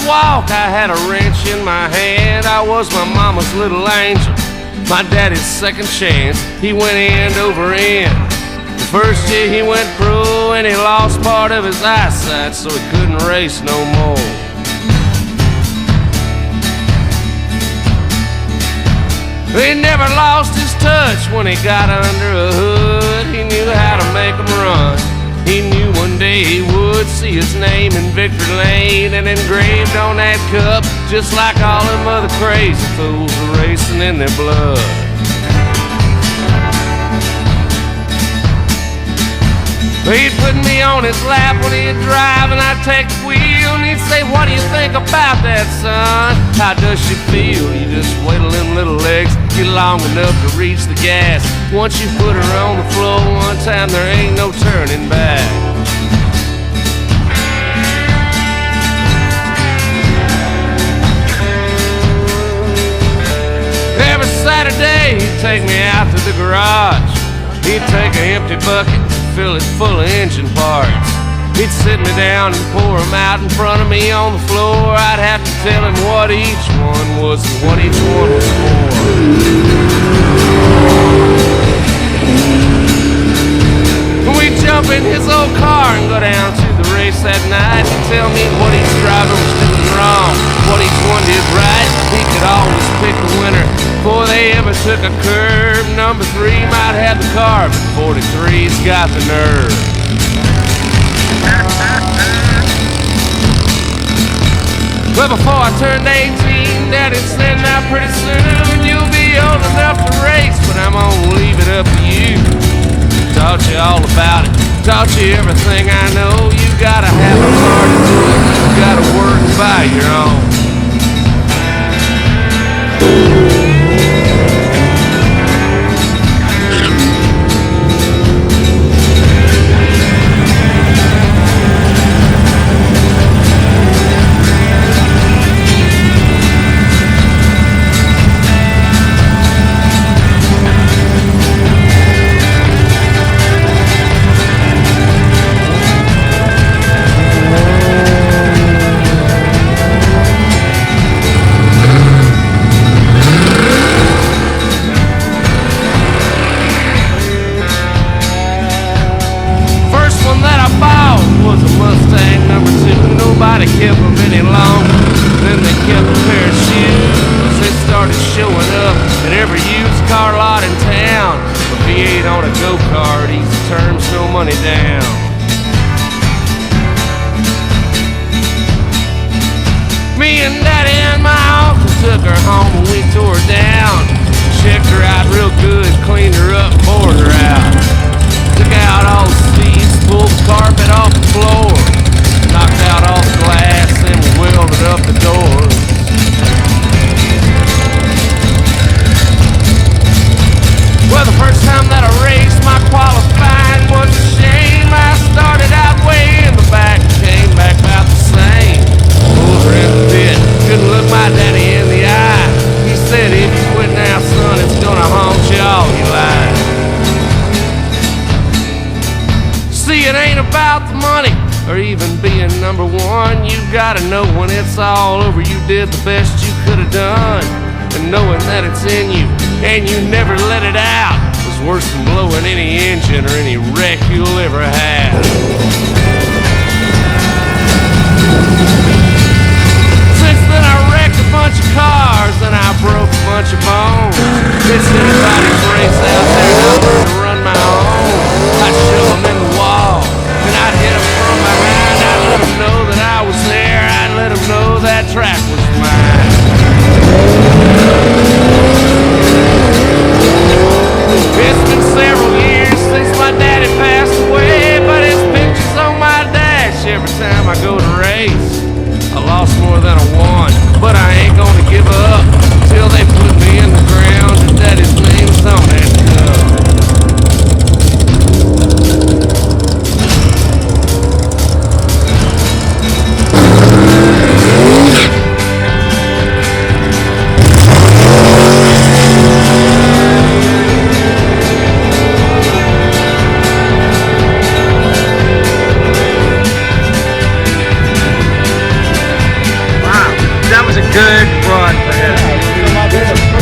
walk, I had a wrench in my hand. I was my mama's little angel, my daddy's second chance. He went end over end. The first year he went pro and he lost part of his eyesight, so he couldn't race no more. He never lost his touch when he got under a hood. He knew how to make them run. He knew one day he would see his name in victory lane and engraved on that cup, just like all them other crazy fools were racing in their blood. He'd put me on his lap when he'd drive and I'd take the wheel, and he'd say, "What do you think about that, son? How does she feel?" You just wiggle them little legs, get long enough to reach the gas. Once you put her on the floor one time, there ain't no turning back. Every Saturday he'd take me out to the garage. He'd take an empty bucket, fill it full of engine parts. He'd sit me down and pour them out in front of me on the floor. I'd have to tell him what each one was and what each one was for. We'd jump in his old car and go down to the race that night. He'd tell me what each driver was doing wrong, what each one did right. He could always pick a winner before they ever took a curve. Number 3 might have the car, but 43's got the nerve. Well, before I turned 18, Daddy said, "Now pretty soon you'll be old enough to race, but I'm gonna leave it up to you." Taught you all about it, taught you everything I know. You gotta have a heart to do it, you gotta work by your own. Nobody kept them any longer. Then they kept a pair of shoes. They started showing up at every used car lot in town. A V8 on a go-kart, easy terms, no money down. Me and Daddy and my uncle took her home and we tore her down. Checked her out real good, cleaned her up, poured her out. Took out all the seats, pulled the carpet off the floor. Knocked out all the glass and we welded up the doors. Well, the first time that I raced, my qualifying was a shame. I started out way in the back, came back about the same. Pulled her in the pit, couldn't look my daddy in the eye. He said, "If you quit now, son, it's gonna haunt you all your life." See, it ain't about the money or even being number one. You gotta know when it's all over, you did the best you could have done. And knowing that it's in you and you never let it out is worse than blowing any engine or any wreck you'll ever have. Since then I wrecked a bunch of cars and I broke a bunch of bones. It's anybody's race out there, and I'm gonna run my own. I'd shove them in the wall and I'd hit them from behind. I'd let them know that I was there. I'd let them know that track was mine. It's been several years since my daddy passed away, but his picture's on my dash every time I go to race. I lost more than I won, but I ain't gonna give up till they put me in the ground and daddy's name's on that cup. good run for him.